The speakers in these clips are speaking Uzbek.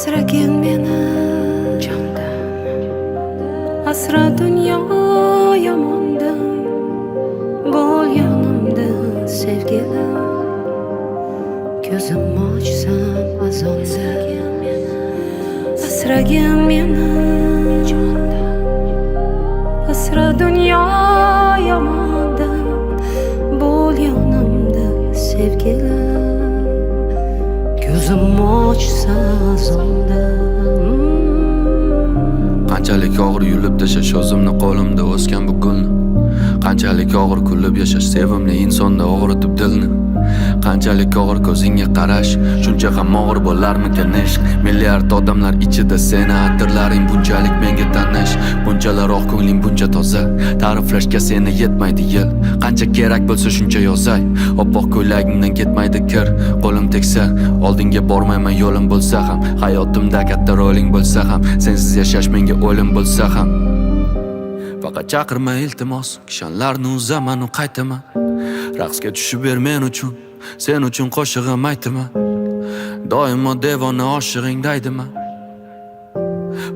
asragin meni jondan, asra dunyo yomondan, bo'l yonimda sevgilim. Ko'zim ochsam azonda, asragin meni jondan, asra dunyo yomondan, bo'l yonimda sevgilim. Ko'zim ochsa azonda. Qanchalik og'ir yulib tashash o'zimni qo'limda o'sgan bu gulni, qanchalik og'ir kulib yashash sevimli insonda og'ritib dilni, qanchalik og'ir ko'zingga qarash, shuncha ham og'ir bo'larmikan ishq. Milliard odamlar ichida seni atirlaring bunchalik menga tanish, bunchalar oq ko'ngling buncha toza, ta'riflashga seni yetmaydi yil. Qancha kerak bo'lsa shuncha yozay, oppoq ko'ylagingdan ketmaydi kir. Qo'lim tegsa oldinga bormayman, yo'lim bo'lsa ham, hayotimda katta roling bo'lsa ham, sensiz yashash menga o'lim bo'lsa ham. Faqat chaqirma iltimos, kishanlarni uzaman u qaytaman. Raqsga tushib ber men uchun, sen uchun qo'shig'im aytaman. Doimo devona oshig'ing daydiman.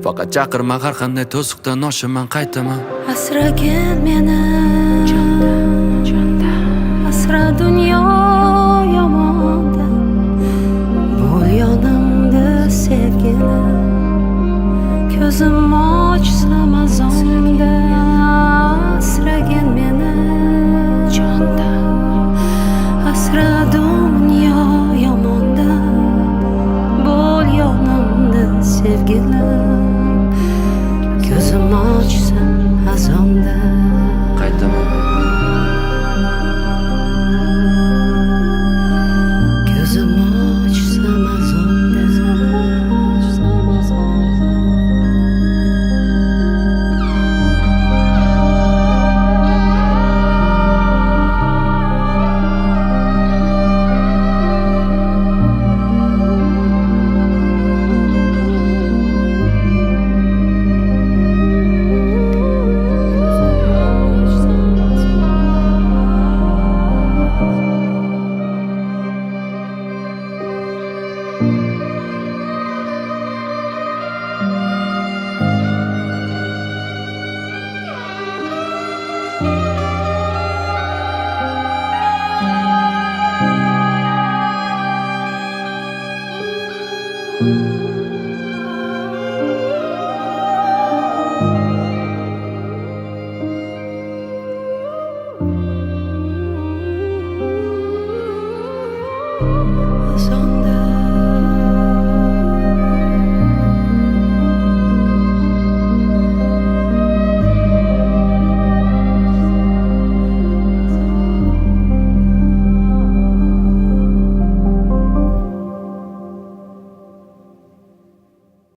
Faqat chaqirma, har qanday to'siqdan oshaman qaytaman. Asragin meni jondan, asra dunyo